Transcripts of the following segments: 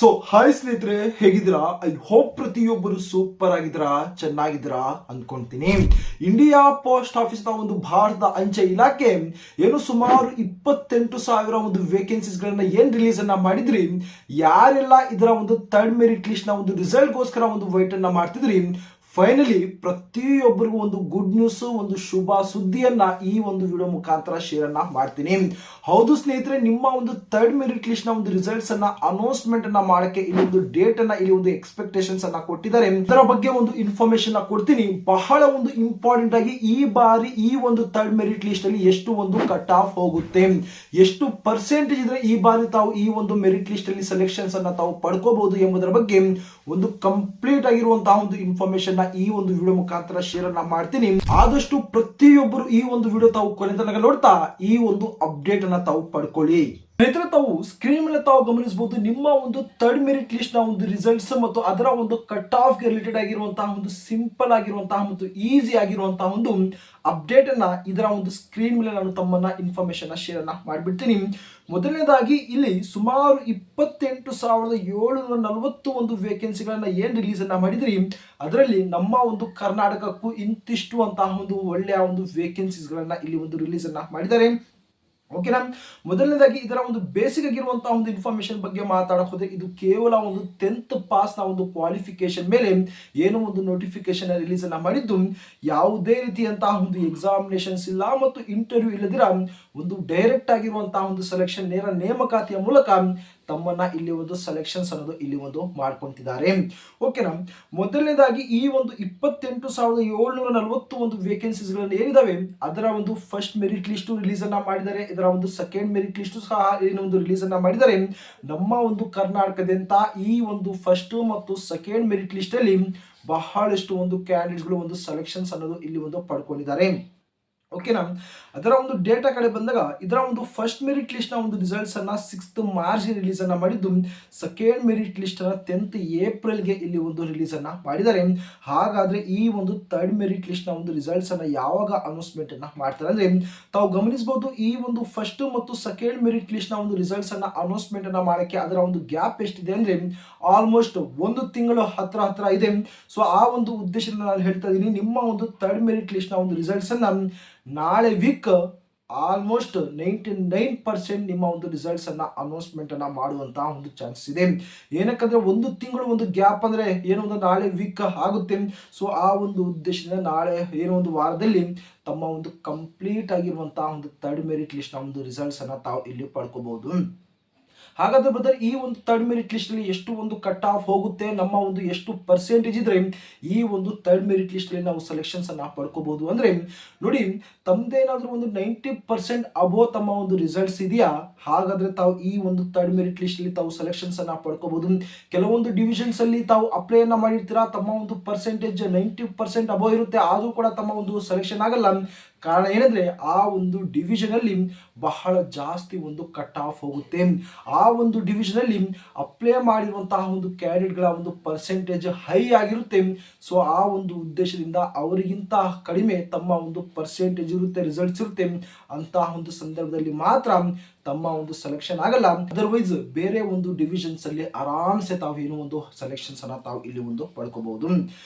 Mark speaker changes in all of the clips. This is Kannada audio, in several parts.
Speaker 1: ಹಾಯ್ ಸ್ನೇಹಿತರೆ, ಹೇಗಿದ್ದೀರಾ? ಐ ಹೋಪ್ ಪ್ರತಿಯೊಬ್ಬರು ಸೂಪರ್ ಆಗಿದ್ದೀರಾ, ಚೆನ್ನಾಗಿದ್ದೀರಾ ಅನ್ಕೊಂತೀನಿ. ಇಂಡಿಯಾ ಪೋಸ್ಟ್ ಆಫೀಸ್ ನ ಒಂದು ಭಾರತದ ಅಂಚೆ ಇಲಾಖೆ ಏನು ಸುಮಾರು 28,000 ಒಂದು ವೇಕೆನ್ಸೀಸ್ ಗಳನ್ನ ರಿಲೀಸ್ ಅನ್ನ ಮಾಡಿದ್ರಿ. ಯಾರೆಲ್ಲ ಇದರ ಒಂದು ಥರ್ಡ್ ಮೆರಿಟ್ ಲಿಸ್ಟ್ ನ ಒಂದು ರಿಸಲ್ಟ್ ಗೋಸ್ಕರ ಒಂದು ವೈಟ್ ಅನ್ನ ಮಾಡ್ತಿದ್ರಿ, ಫೈನಲಿ ಪ್ರತಿಯೊಬ್ಬರಿಗೂ ಒಂದು ಗುಡ್ ನ್ಯೂಸ್, ಒಂದು ಶುಭ ಸುದ್ದಿಯನ್ನ ಈ ಒಂದು ವಿಡಿಯೋ ಮುಖಾಂತರ ಶೇರ್ ಅನ್ನ ಮಾಡ್ತೀನಿ. ಹೌದು ಸ್ನೇಹಿತರೆ, ನಿಮ್ಮ ಒಂದು ಥರ್ಡ್ ಮೆರಿಟ್ ಲಿಸ್ಟ್ ನ ಒಂದು ರಿಸಲ್ಟ್ಸ್ ಅನ್ನ ಅನೌನ್ಸ್ಮೆಂಟ್ ಅನ್ನ ಮಾಡಕ್ಕೆ ಇಲ್ಲಿ ಒಂದು ಡೇಟ್ ಅನ್ನ, ಇಲ್ಲಿ ಒಂದು ಎಕ್ಸ್ಪೆಕ್ಟೇಷನ್ಸ್ ಅನ್ನ ಕೊಟ್ಟಿದ್ದಾರೆ. ಇದರ ಬಗ್ಗೆ ಒಂದು ಇನ್ಫಾರ್ಮೇಶನ್ ಕೊಡ್ತೀನಿ. ಬಹಳ ಒಂದು ಇಂಪಾರ್ಟೆಂಟ್ ಆಗಿ ಈ ಬಾರಿ ಈ ಒಂದು ಥರ್ಡ್ ಮೆರಿಟ್ ಲಿಸ್ಟ್ ಅಲ್ಲಿ ಎಷ್ಟು ಒಂದು ಕಟ್ ಆಫ್ ಹೋಗುತ್ತೆ, ಎಷ್ಟು ಪರ್ಸೆಂಟೇಜ್ ಇದ್ರೆ ಈ ಬಾರಿ ತಾವು ಈ ಒಂದು ಮೆರಿಟ್ ಲಿಸ್ಟ್ ಅಲ್ಲಿ ಸೆಲೆಕ್ಷನ್ಸ್ ಅನ್ನ ತಾವು ಪಡ್ಕೋಬಹುದು ಎಂಬುದರ ಬಗ್ಗೆ ಒಂದು ಕಂಪ್ಲೀಟ್ ಆಗಿರುವಂತಹ ಒಂದು ಇನ್ಫಾರ್ಮೇಶನ್ ಈ ಒಂದು ವಿಡಿಯೋ ಮುಖಾಂತರ ಶೇರ್ ಅನ್ನ ಮಾಡ್ತೀನಿ. ಆದಷ್ಟು ಪ್ರತಿಯೊಬ್ಬರು ಈ ಒಂದು ವಿಡಿಯೋ ತಾವು ಕೊನೆ ತನಕ ನೋಡ್ತಾ ಈ ಒಂದು ಅಪ್ಡೇಟ್ ಅನ್ನ ತಾವು ಪಡ್ಕೊಳ್ಳಿ. ಸ್ನೇಹಿತರೆ, ತಾವು ಸ್ಕ್ರೀನ್ ಮೇಲೆ ತಾವು ಗಮನಿಸಬಹುದು ನಿಮ್ಮ ಒಂದು ಥರ್ಡ್ ಮೆರಿಟ್ ಲಿಸ್ಟ್ ನ ಒಂದು ರಿಸಲ್ಟ್ಸ್ ಮತ್ತು ಅದರ ಒಂದು ಕಟ್ ಆಫ್ ಗೆ ರಿಲೇಟೆಡ್ ಆಗಿರುವಂತಹ ಒಂದು ಸಿಂಪಲ್ ಆಗಿರುವಂತಹ ಮತ್ತು ಈಸಿ ಆಗಿರುವಂತಹ ಒಂದು ಅಪ್ಡೇಟ್ ಅನ್ನ ಇದರ ಒಂದು ಸ್ಕ್ರೀನ್ ಮೇಲೆ ನಾನು ತಮ್ಮನ್ನ ಇನ್ಫಾರ್ಮೇಶನ್ ಶೇರ್ ಅನ್ನ ಮಾಡಿಬಿಡ್ತೀನಿ. ಮೊದಲನೇದಾಗಿ ಇಲ್ಲಿ ಸುಮಾರು 28,740 ಒಂದು ವೇಕೆನ್ಸಿಗಳನ್ನ ರಿಲೀಸ್ ಅನ್ನ ಮಾಡಿದ್ರಿ. ಅದರಲ್ಲಿ ನಮ್ಮ ಒಂದು ಕರ್ನಾಟಕಕ್ಕೂ ಇಂತಿಷ್ಟು ಅಂತಹ ಒಂದು ಒಳ್ಳೆಯ ಒಂದು ವೇಕೆನ್ಸೀಸ್ ಗಳನ್ನ ಇಲ್ಲಿ ಒಂದು ರಿಲೀಸ್ ಅನ್ನ ಮಾಡಿದ್ದಾರೆ. ಓಕೆನಾ. ಮೊದಲನೇದಾಗಿ ಇದರ ಒಂದು ಬೇಸಿಕ್ ಆಗಿರುವಂತಹ ಒಂದು ಇನ್ಫಾರ್ಮೇಶನ್ ಬಗ್ಗೆ ಮಾತಾಡಕ್ ಹೋದ್ರೆ, ಇದು ಕೇವಲ ಒಂದು 10th ಪಾಸ್ ನ ಒಂದು ಕ್ವಾಲಿಫಿಕೇಶನ್ ಮೇಲೆ ಏನೋ ಒಂದು ನೋಟಿಫಿಕೇಶನ್ ರಿಲೀಸ್ ಅನ್ನ ಮಾಡಿದ್ದು, ಯಾವುದೇ ರೀತಿಯಂತಹ ಒಂದು ಎಕ್ಸಾಮಿನೇಷನ್ಸ್ ಇಲ್ಲ ಮತ್ತು ಇಂಟರ್ವ್ಯೂ ಇಲ್ಲದಿರ ಒಂದು ಡೈರೆಕ್ಟ್ ಆಗಿರುವಂತಹ ಒಂದು ಸೆಲೆಕ್ಷನ್, ನೇರ ನೇಮಕಾತಿಯ ಮೂಲಕ ತಮ್ಮನ್ನ ಇಲ್ಲಿ ಒಂದು ಸೆಲೆಕ್ಷನ್ಸ್ ಅನ್ನೋದು ಇಲ್ಲಿ ಒಂದು ಮಾಡ್ಕೊಂತಿದ್ದಾರೆ. ಓಕೆನಾ. ಮೊದಲನೇದಾಗಿ ಈ ಒಂದು 28,740 ಒಂದು ವೇಕೆನ್ಸೀಸ್ ಗಳನ್ನು ಏನಿದಾವೆ ಅದರ ಒಂದು ಫಸ್ಟ್ ಮೆರಿಟ್ ಲಿಸ್ಟ್ ರಿಲೀಸ್ ಅನ್ನ ಮಾಡಿದ್ದಾರೆ. ಇದರ ಒಂದು ಸೆಕೆಂಡ್ ಮೆರಿಟ್ ಲಿಸ್ಟ್ ಸಹ ಏನು ಒಂದು ರಿಲೀಸ್ ಅನ್ನ ಮಾಡಿದ್ದಾರೆ. ನಮ್ಮ ಒಂದು ಕರ್ನಾಟಕದಂತ ಈ ಒಂದು ಫಸ್ಟ್ ಮತ್ತು ಸೆಕೆಂಡ್ ಮೆರಿಟ್ ಲಿಸ್ಟ್ ಅಲ್ಲಿ ಬಹಳಷ್ಟು ಒಂದು ಕ್ಯಾಂಡಿಡೇಟ್ಸ್ ಗಳು ಒಂದು ಸೆಲೆಕ್ಷನ್ಸ್ ಅನ್ನೋದು ಇಲ್ಲಿ ಒಂದು ಪಡ್ಕೊಂಡಿದ್ದಾರೆ. ಓಕೆನಾ. ಅದರ ಒಂದು ಡೇಟಾ ಕಡೆ ಬಂದಾಗ ಇದರ ಒಂದು ಫಸ್ಟ್ ಮೆರಿಟ್ ಲಿಸ್ಟ್ ನ ಒಂದು ರಿಸಲ್ಟ್ಸ್ ಅನ್ನ 6th ಮಾರ್ಚ್ ರಿಲೀಸ್ ಅನ್ನ ಮಾಡಿದ್ದು, ಸೆಕೆಂಡ್ ಮೆರಿಟ್ ಲಿಸ್ಟ್ ಅನ್ನ 10th ಏಪ್ರಿಲ್ ಗೆ ಇಲ್ಲಿ ಒಂದು ರಿಲೀಸ್ ಅನ್ನ ಮಾಡಿದ್ದಾರೆ. ಹಾಗಾದ್ರೆ ಈ ಒಂದು ಥರ್ಡ್ ಮೆರಿಟ್ ಲಿಸ್ಟ್ ನ ಒಂದು ರಿಸಲ್ಟ್ಸ್ ಅನ್ನ ಯಾವಾಗ ಅನೌನ್ಸ್ಮೆಂಟ್ ಅನ್ನ ಮಾಡ್ತಾರೆ ಅಂದ್ರೆ, ತಾವು ಗಮನಿಸಬಹುದು ಈ ಒಂದು ಫಸ್ಟ್ ಮತ್ತು ಸೆಕೆಂಡ್ ಮೆರಿಟ್ ಲಿಸ್ಟ್ ನ ಒಂದು ರಿಸಲ್ಟ್ಸ್ ಅನ್ನ ಅನೌನ್ಸ್ಮೆಂಟ್ ಅನ್ನ ಮಾಡಕ್ಕೆ ಅದರ ಒಂದು ಗ್ಯಾಪ್ ಎಷ್ಟಿದೆ ಅಂದ್ರೆ ಆಲ್ಮೋಸ್ಟ್ 1 ತಿಂಗಳು ಹತ್ರ ಇದೆ. ಸೊ ಆ ಒಂದು ಉದ್ದೇಶದಿಂದ ನಾನು ಹೇಳ್ತಾ ಇದ್ದೀನಿ, ನಿಮ್ಮ ಒಂದು ಥರ್ಡ್ ಮೆರಿಟ್ ಲಿಸ್ಟ್ ನ ಒಂದು ರಿಸಲ್ಟ್ಸ್ ಅನ್ನ ನಾಳೆ ವೀಕ್ ಆಲ್ಮೋಸ್ಟ್ 99% ನಿಮ್ಮ ಒಂದು ರಿಸಲ್ಟ್ಸ್ ಅನ್ನ ಅನೌನ್ಸ್ಮೆಂಟ್ ಅನ್ನ ಮಾಡುವಂತಹ ಒಂದು ಚಾನ್ಸಸ್ ಇದೆ. ಏನಕ್ಕಂದ್ರೆ 1 ತಿಂಗಳು ಒಂದು ಗ್ಯಾಪ್ ಅಂದ್ರೆ ಏನೋ ಒಂದು ನಾಳೆ ವೀಕ್ ಆಗುತ್ತೆ. ಸೊ ಆ ಒಂದು ಉದ್ದೇಶದಿಂದ ನಾಳೆ ಏನೋ ಒಂದು ವಾರದಲ್ಲಿ ತಮ್ಮ ಒಂದು ಕಂಪ್ಲೀಟ್ ಆಗಿರುವಂತಹ ಒಂದು ಥರ್ಡ್ ಮೆರಿಟ್ ಲಿಸ್ಟ್ ನ ಒಂದು ರಿಸಲ್ಟ್ಸ್ ಅನ್ನ ತಾವು ಇಲ್ಲಿ ಪಡ್ಕೋಬಹುದು. ಹಾಗಾದ್ರೆ ಬ್ರದರ್, ಈ ಒಂದು ಥರ್ಡ್ ಮೆರಿಟ್ ಲಿಸ್ಟ್ ಅಲ್ಲಿ ಎಷ್ಟು ಒಂದು ಕಟ್ ಆಫ್ ಹೋಗುತ್ತೆ, ನಮ್ಮ ಒಂದು ಎಷ್ಟು ಪರ್ಸೆಂಟೇಜ್ ಇದ್ರೆ ಈ ಒಂದು ಥರ್ಡ್ ಮೆರಿಟ್ ಲಿಸ್ಟ್ ಅಲ್ಲಿ ನಾವು ಸೆಲೆಕ್ಷನ್ಸ್ ಅನ್ನ ಪಡ್ಕೋಬಹುದು ಅಂದ್ರೆ, ನೋಡಿ ತಮ್ದೇನಾದ್ರೂ ಒಂದು 90% ಅಬೋ ತಮ್ಮ ಒಂದು ರಿಸಲ್ಟ್ಸ್ ಇದೆಯಾ, ಹಾಗಾದ್ರೆ ತಾವು ಈ ಒಂದು ಥರ್ಡ್ ಮೆರಿಟ್ ಲಿಸ್ಟ್ ಅಲ್ಲಿ ತಾವು ಸೆಲೆಕ್ಷನ್ಸ್ ಅನ್ನ ಪಡ್ಕೋಬಹುದು. ಕೆಲವೊಂದು ಡಿವಿಷನ್ಸ್ ಅಲ್ಲಿ ತಾವು ಅಪ್ಲೈ ಅನ್ನ ಮಾಡಿರ್ತೀರಾ, ತಮ್ಮ ಒಂದು ಪರ್ಸೆಂಟೇಜ್ 90% ಅಬೋ ಇರುತ್ತೆ, ಆದ್ರೂ ಕೂಡ ತಮ್ಮ ಒಂದು ಸೆಲೆಕ್ಷನ್ ಆಗಲ್ಲ. ಕಾರಣ ಏನಂದ್ರೆ ಆ ಒಂದು ಡಿವಿಷನ್ ಅಲ್ಲಿ ಬಹಳ ಜಾಸ್ತಿ ಒಂದು ಕಟ್ ಆಫ್ ಹೋಗುತ್ತೆ. ಆ ಒಂದು ಡಿವಿಷನ್ ಅಲ್ಲಿ ಅಪ್ಲೈ ಮಾಡಿರುವಂತಹ ಒಂದು ಕ್ಯಾಂಡಿಡೇಟ್ ಗಳ ಒಂದು ಪರ್ಸೆಂಟೇಜ್ ಹೈ ಆಗಿರುತ್ತೆ. ಸೊ ಆ ಒಂದು ಉದ್ದೇಶದಿಂದ ಅವರಿಗಿಂತ ಕಡಿಮೆ ತಮ್ಮ ಒಂದು ಪರ್ಸೆಂಟೇಜ್ ಇರುತ್ತೆ, ರಿಸಲ್ಟ್ಸ್ ಇರುತ್ತೆ. ಅಂತಹ ಒಂದು ಸಂದರ್ಭದಲ್ಲಿ ಮಾತ್ರ ತಮ್ಮ ಒಂದು ಸೆಲೆಕ್ಷನ್ ಆಗಲ್ಲ. ಅದರ್ವೈಸ್ ಬೇರೆ ಒಂದು ಡಿವಿಷನ್ಸ್ ಅಲ್ಲಿ ಆರಾಮ್ಸೆ ತಾವು ಏನೋ ಒಂದು ಸೆಲೆಕ್ಷನ್ಸ್ ಅನ್ನ ತಾವು ಇಲ್ಲಿ ಒಂದು ಪಡ್ಕೋಬಹುದು.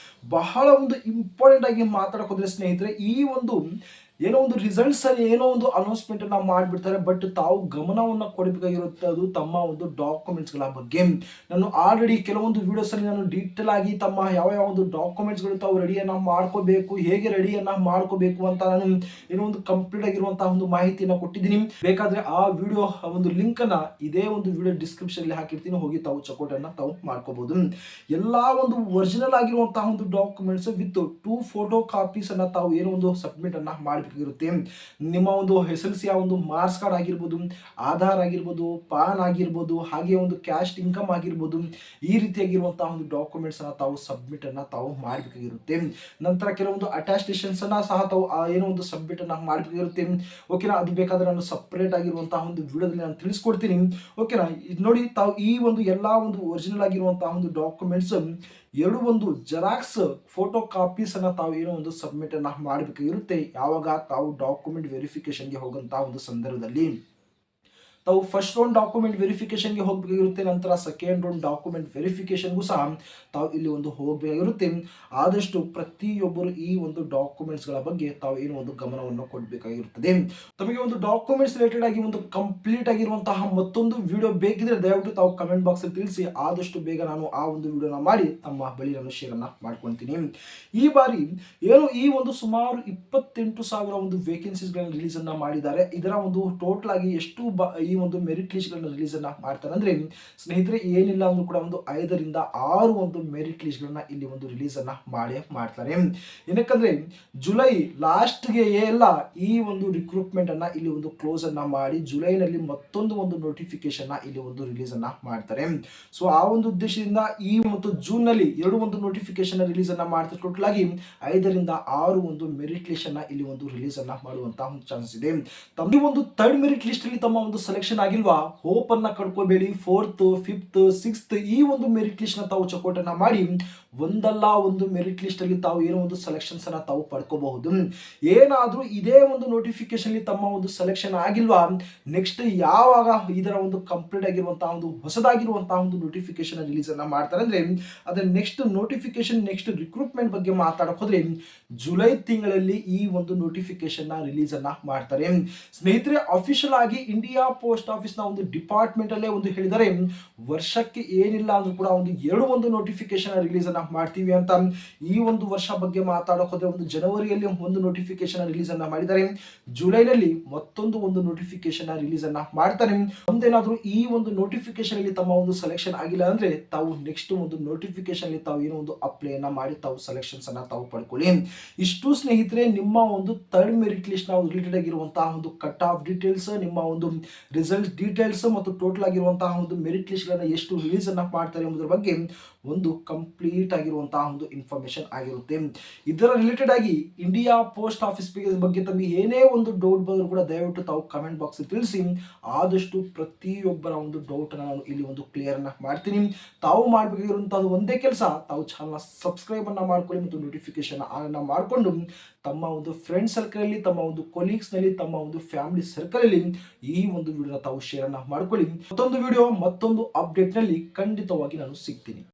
Speaker 1: ಬಹಳ ಒಂದು ಇಂಪಾರ್ಟೆಂಟ್ ಆಗಿ ಮಾತಾಡಕ್ ಹೋದ್ರೆ ಸ್ನೇಹಿತರೆ, ಈ ಒಂದು ಏನೋ ಒಂದು ರಿಸಲ್ಟ್ಸ್ ಅಲ್ಲಿ ಏನೋ ಒಂದು ಅನೌನ್ಸ್ಮೆಂಟ್ ಅನ್ನ ಮಾಡ್ಬಿಡ್ತಾರೆ, ಬಟ್ ತಾವು ಗಮನವನ್ನ ಕೊಡಬೇಕಾಗಿರುತ್ತೆ ಅದು ತಮ್ಮ ಒಂದು ಡಾಕ್ಯುಮೆಂಟ್ಸ್ ಗಳ ಬಗ್ಗೆ. ನಾನು ಆಲ್ರೆಡಿ ಕೆಲವೊಂದು ವಿಡಿಯೋಸ್ ಅಲ್ಲಿ ನಾನು ಡೀಟೇಲ್ ಆಗಿ ತಮ್ಮ ಯಾವ ಒಂದು ಡಾಕ್ಯುಮೆಂಟ್ಸ್ ಗಳು ತಾವು ರೆಡಿಯನ್ನ ಮಾಡ್ಕೋಬೇಕು, ಹೇಗೆ ರೆಡಿಯನ್ನ ಮಾಡ್ಕೋಬೇಕು ಅಂತ ನಾನು ಏನೋ ಒಂದು ಕಂಪ್ಲೀಟ್ ಆಗಿರುವಂತಹ ಒಂದು ಮಾಹಿತಿಯನ್ನ ಕೊಟ್ಟಿದ್ದೀನಿ. ಬೇಕಾದ್ರೆ ಆ ವಿಡಿಯೋ ಒಂದು ಲಿಂಕ್ ಅನ್ನ ಇದೇ ಒಂದು ವಿಡಿಯೋ ಡಿಸ್ಕ್ರಿಪ್ಷನ್ ಅಲ್ಲಿ ಹಾಕಿರ್ತೀನಿ, ಹೋಗಿ ತಾವು ಚೆಕ್ಔಟ್ ಅನ್ನ ತಾವು ಮಾಡ್ಕೋಬಹುದು. ಎಲ್ಲಾ ಒಂದು ಒರಿಜಿನಲ್ ಆಗಿರುವಂತಹ ಒಂದು ಡಾಕ್ಯುಮೆಂಟ್ಸ್ ವಿತ್ 2 ಫೋಟೋ ಕಾಪೀಸ್ ಅನ್ನ ತಾವು ಏನೋ ಒಂದು ಸಬ್ಮಿಟ್ ಅನ್ನ ಮಾಡಿ ಇರುತ್ತೆ. ನಿಮ್ಮ ಒಂದು SSLC ಒಂದು ಮಾರ್ಕ್ಸ್ ಕಾರ್ಡ್ ಆಗಿರ್ಬೋದು, ಆಧಾರ್ ಆಗಿರ್ಬೋದು, ಪಾನ್ ಆಗಿರ್ಬೋದು, ಹಾಗೆ ಒಂದು ಕ್ಯಾಸ್ಟ್ ಇನ್ಕಮ್ ಆಗಿರ್ಬೋದು, ಈ ರೀತಿಯಾಗಿರುವಂತಹ ಒಂದು ಡಾಕ್ಯುಮೆಂಟ್ಸ್ ಅನ್ನ ತಾವು ಸಬ್ಮಿಟ್ ಅನ್ನ ತಾವು ಮಾಡಬೇಕಾಗಿರುತ್ತೆ. ನಂತರ ಕೆಲವೊಂದು ಅಟ್ಯಾಸ್ಟೇಷನ್ಸ್ ಅನ್ನ ಸಹ ತಾವು ಏನೋ ಒಂದು ಸಬ್ಮಿಟ್ ಅನ್ನ ಮಾಡಬೇಕಾಗಿರುತ್ತೆ. ಓಕೆನಾ. ಅದು ಬೇಕಾದ್ರೆ ನಾನು ಸಪರೇಟ್ ಆಗಿರುವಂತಹ ಒಂದು ವಿಡಿಯೋದಲ್ಲಿ ನಾನು ತಿಳಿಸ್ಕೊಡ್ತೀನಿ. ಓಕೆನಾ. ನೋಡಿ, ತಾವು ಈ ಒಂದು ಎಲ್ಲಾ ಒಂದು ಒರಿಜಿನಲ್ ಆಗಿರುವಂತಹ ಒಂದು ಡಾಕ್ಯುಮೆಂಟ್ಸ್ ಎರಡು ಒಂದು ಜೆರಾಕ್ಸ್ ಫೋಟೋ ಕಾಪೀಸ್ ಅನ್ನ ತಾವು ಏನೋ ಒಂದು ಸಬ್ಮಿಟ್ ಅನ್ನ ಮಾಡಬೇಕಾಗಿರುತ್ತೆ ಯಾವಾಗ ತಾವು ಡಾಕ್ಯುಮೆಂಟ್ ವೆರಿಫಿಕೇಶನ್ಗೆ ಹೋಗುವಂತಹ ಒಂದು ಸಂದರ್ಭದಲ್ಲಿ. ತಾವು ಫಸ್ಟ್ ರೌಂಡ್ ಡಾಕ್ಯುಮೆಂಟ್ ವೆರಿಫಿಕೇಶನ್ಗೆ ಹೋಗಬೇಕಾಗಿರುತ್ತೆ. ನಂತರ ಸೆಕೆಂಡ್ ರೌಂಡ್ ಡಾಕ್ಯುಮೆಂಟ್ ವೆರಿಫಿಕೇಶನ್ಗೂ ಸಹ ತಾವು ಇಲ್ಲಿ ಒಂದು ಹೋಗಬೇಕಾಗಿರುತ್ತೆ. ಆದಷ್ಟು ಪ್ರತಿಯೊಬ್ಬರು ಈ ಒಂದು ಡಾಕ್ಯುಮೆಂಟ್ಸ್ಗಳ ಬಗ್ಗೆ ತಾವು ಏನು ಒಂದು ಗಮನವನ್ನು ಕೊಡಬೇಕಾಗಿರುತ್ತದೆ. ತಮಗೆ ಒಂದು ಡಾಕ್ಯುಮೆಂಟ್ಸ್ ರಿಲೇಟೆಡ್ ಆಗಿ ಒಂದು ಕಂಪ್ಲೀಟ್ ಆಗಿರುವಂತಹ ಮತ್ತೊಂದು ವಿಡಿಯೋ ಬೇಕಿದ್ರೆ ದಯವಿಟ್ಟು ತಾವು ಕಮೆಂಟ್ ಬಾಕ್ಸ್ ಅಲ್ಲಿ ತಿಳಿಸಿ. ಆದಷ್ಟು ಬೇಗ ನಾನು ಆ ಒಂದು ವಿಡಿಯೋನ ಮಾಡಿ ತಮ್ಮ ಬಳಿ ನಾನು ಶೇರ್ ಅನ್ನ ಮಾಡ್ಕೊಳ್ತೀನಿ. ಈ ಬಾರಿ ಏನು ಈ ಒಂದು ಸುಮಾರು 28,000 ಒಂದು ವೇಕೆನ್ಸೀಸ್ಗಳನ್ನ ರಿಲೀಸ್ ಅನ್ನ ಮಾಡಿದ್ದಾರೆ. ಇದರ ಒಂದು ಟೋಟಲ್ ಆಗಿ ಎಷ್ಟು ಈ ಒಂದು ಮೆರಿಟ್ ಲಿಸ್ಟ್ ಗಳನ್ನ ರಿಲೀಸ್ ಅನ್ನ ಮಾಡ್ತಾರೆ ಅಂದ್ರೆ ಸ್ನೇಹಿತರೆ ಏನಿಲ್ಲ ಅಂದ್ರೂ ಕೂಡ ಒಂದು 5 ರಿಂದ 6 ಒಂದು ಮೆರಿಟ್ ಲಿಸ್ಟ್ ಗಳನ್ನ ಇಲ್ಲಿ ಒಂದು ರಿಲೀಸ್ ಅನ್ನ ಮಾಡ್ತಾರೆ. ಏನಕ್ಕಂದ್ರೆ ಜುಲೈ ಲಾಸ್ಟ್ ಗೆ ಎಲ್ಲ ಈ ಒಂದು ರಿಕ್ರೂಟ್ಮೆಂಟ್ ಅನ್ನ ಇಲ್ಲಿ ಒಂದು ಕ್ಲೋಸ್ ಅನ್ನ ಮಾಡಿ ಜುಲೈನಲ್ಲಿ ಮತ್ತೊಂದು ಒಂದು ನೋಟಿಫಿಕೇಶನ್ ಇಲ್ಲಿ ಒಂದು ರಿಲೀಸ್ ಅನ್ನ ಮಾಡ್ತಾರೆ. ಸೊ ಆ ಒಂದು ಉದ್ದೇಶದಿಂದ ಈ ಮತ್ತು ಜೂನ್ ನಲ್ಲಿ 2 ಒಂದು ನೋಟಿಫಿಕೇಶನ್ ರಿಲೀಸ್ ಅನ್ನ ಮಾಡ್ತಾರೆ. ಟೋಟಲ್ ಆಗಿ 5 ರಿಂದ 6 ಒಂದು ಮೆರಿಟ್ ಲಿಸ್ಟ್ ಅನ್ನ ಇಲ್ಲಿ ಒಂದು ರಿಲೀಸ್ ಅನ್ನ ಮಾಡುವಂತಹ ಒಂದು ಚಾನ್ಸಸ್ ಇದೆ. ತಮ್ಮ ಒಂದು ಥರ್ಡ್ ಮೆರಿಟ್ ಲಿಸ್ಟ್ ಅಲ್ಲಿ ತಮ್ಮ ಒಂದು ಸೆಲೆಕ್ಷನ್ ಆಗಿಲ್ವಾ, ಹೋಪ್ ಅನ್ನ ಕಳ್ಕೋಬೇಡಿ. 4th, 5th, 6th ಈ ಒಂದು ಮೆರಿಟ್ ಲಿಸ್ಟ್ ನ ತಾವು ಚೆಕ್ಔಟ್ ಅನ್ನ ಮಾಡಿ ಒಂದಲ್ಲ ಒಂದು ಮೆರಿಟ್ ಲಿಸ್ಟ್ ಅಲ್ಲಿ ತಾವು ಏನೋ ಒಂದು ಸೆಲೆಕ್ಷನ್ಸ್ ಅನ್ನ ತಾವು ಪಡ್ಕೋಬಹುದು. ಏನಾದ್ರೂ ಇದೇ ಒಂದು ನೋಟಿಫಿಕೇಶನ್ ಅಲ್ಲಿ ತಮ್ಮ ಒಂದು ಸೆಲೆಕ್ಷನ್ ಆಗಿಲ್ವಾ, ನೆಕ್ಸ್ಟ್ ಯಾವಾಗ ಇದರ ಒಂದು ಕಂಪ್ಲೀಟ್ ಆಗಿರುವಂತಹ ಒಂದು ಹೊಸದಾಗಿರುವಂತಹ ಒಂದು ನೋಟಿಫಿಕೇಶನ್ ರಿಲೀಸ್ ಅನ್ನ ಮಾಡ್ತಾರೆ ಅಂದ್ರೆ ಅದರ ನೆಕ್ಸ್ಟ್ ನೋಟಿಫಿಕೇಶನ್ ನೆಕ್ಸ್ಟ್ ರಿಕ್ರೂಟ್ಮೆಂಟ್ ಬಗ್ಗೆ ಮಾತಾಡಕ್ ಹೋದ್ರೆ ಜುಲೈ ತಿಂಗಳಲ್ಲಿ ಈ ಒಂದು ನೋಟಿಫಿಕೇಶನ್ ನ ರಿಲೀಸ್ ಅನ್ನ ಮಾಡ್ತಾರೆ. ಸ್ನೇಹಿತರೆ ಅಫಿಷಿಯಲ್ ಆಗಿ ಇಂಡಿಯಾ ಪೋಸ್ಟ್ ಆಫೀಸ್ ನ ಒಂದು ಡಿಪಾರ್ಟ್ಮೆಂಟ್ ಅಲ್ಲೇ ಒಂದು ಹೇಳಿದರೆ ವರ್ಷಕ್ಕೆ ಏನಿಲ್ಲ ಅಂದ್ರೂ ಕೂಡ ಒಂದು 2 ಒಂದು ನೋಟಿಫಿಕೇಶನ್ ರಿಲೀಸ್ ಅನ್ನ ಮಾಡ್ತೀವಿ ಅಂತ. ಈ ಒಂದು ವರ್ಷ ಬಗ್ಗೆ ಮಾತಾಡಕ್ ಹೋದ್ರೆ ಒಂದು ಜನವರಿಯಲ್ಲಿ ಒಂದು ನೋಟಿಫಿಕೇಶನ್ ರಿಲೀಸ್ ಅನ್ನ ಮಾಡಿದ್ದಾರೆ. ಜುಲೈನಲ್ಲಿ ಮತ್ತೊಂದು ಒಂದು ನೋಟಿಫಿಕೇಶನ್ ರಿಲೀಸ್ ಅನ್ನ ಮಾಡ್ತಾರೆ. ಒಂದೇನಾದ್ರೂ ಈ ಒಂದು ನೋಟಿಫಿಕೇಶನ್ ಅಲ್ಲಿ ತಮ್ಮ ಒಂದು ಸೆಲೆಕ್ಷನ್ ಆಗಿಲ್ಲ ಅಂದ್ರೆ ತಾವು ನೆಕ್ಸ್ಟ್ ಒಂದು ನೋಟಿಫಿಕೇಶನ್ ಅಲ್ಲಿ ತಾವು ಏನೋ ಒಂದು ಅಪ್ಲೈ ಅನ್ನ ಮಾಡಿ ತಾವು ಸೆಲೆಕ್ಷನ್ಸ್ ಅನ್ನ ತಾವು ಪಡ್ಕೊಳ್ಳಿ. ಇಷ್ಟು ಸ್ನೇಹಿತರೆ ನಿಮ್ಮ ಒಂದು ಥರ್ಡ್ ಮೆರಿಟ್ ಲಿಸ್ಟ್ ನಾವು ರಿಲೇಟೆಡ್ ಆಗಿರುವಂತಹ ಒಂದು ಕಟ್ ಆಫ್ ಡೀಟೇಲ್ಸ್, ನಿಮ್ಮ ಒಂದು ರಿಸಲ್ಟ್ ಡೀಟೇಲ್ಸ್ ಮತ್ತು ಟೋಟಲ್ ಆಗಿರುವಂತಹ ಒಂದು ಮೆರಿಟ್ ಲಿಸ್ಟ್ ಗಳನ್ನ ಎಷ್ಟು ರಿಲೀಸ್ ಅನ್ನ ಮಾಡ್ತಾರೆ ಎಂಬುದರ ಬಗ್ಗೆ ಒಂದು ಕಂಪ್ಲೀಟ್ ಆಗಿರುವಂತಹ ಒಂದು ಇನ್ಫಾರ್ಮೇಶನ್ ಆಗಿರುತ್ತೆ. ಇದರ ರಿಲೇಟೆಡ್ ಆಗಿ ಇಂಡಿಯಾ ಪೋಸ್ಟ್ ಆಫೀಸ್ ಬಗ್ಗೆ ತಮಗೆ ಏನೇ ಒಂದು ಡೌಟ್ ಬಂದರೂ ಕೂಡ ದಯವಿಟ್ಟು ತಾವು ಕಮೆಂಟ್ ಬಾಕ್ಸ್ ತಿಳಿಸಿ. ಆದಷ್ಟು ಪ್ರತಿಯೊಬ್ಬರ ಒಂದು ಡೌಟ್ ನಾನು ಇಲ್ಲಿ ಒಂದು ಕ್ಲಿಯರ್ ಅನ್ನ ಮಾಡ್ತೀನಿ. ತಾವು ಮಾಡಬೇಕಾಗಿರುವಂತಹ ಒಂದೇ ಕೆಲಸ, ತಾವು ಚಾನಲ್ ಸಬ್ಸ್ಕ್ರೈಬ್ ಅನ್ನ ಮಾಡ್ಕೊಳ್ಳಿ ಮತ್ತು ನೋಟಿಫಿಕೇಶನ್ ಆನ್ ಅನ್ನ ಮಾಡಿಕೊಂಡು ತಮ್ಮ ಒಂದು ಫ್ರೆಂಡ್ ಸರ್ಕಲ್ ಅಲ್ಲಿ, ತಮ್ಮ ಒಂದು ಕೊಲೀಗ್ಸ್ ನಲ್ಲಿ, ತಮ್ಮ ಒಂದು ಫ್ಯಾಮಿಲಿ ಸರ್ಕಲ್ ಅಲ್ಲಿ ಈ ಒಂದು ವಿಡಿಯೋನ ತಾವು ಶೇರ್ ಅನ್ನ ಮಾಡ್ಕೊಳ್ಳಿ. ಮತ್ತೊಂದು ವಿಡಿಯೋ ಮತ್ತೊಂದು ಅಪ್ಡೇಟ್ ನಲ್ಲಿ ಖಂಡಿತವಾಗಿ ನಾನು ಸಿಗ್ತೀನಿ.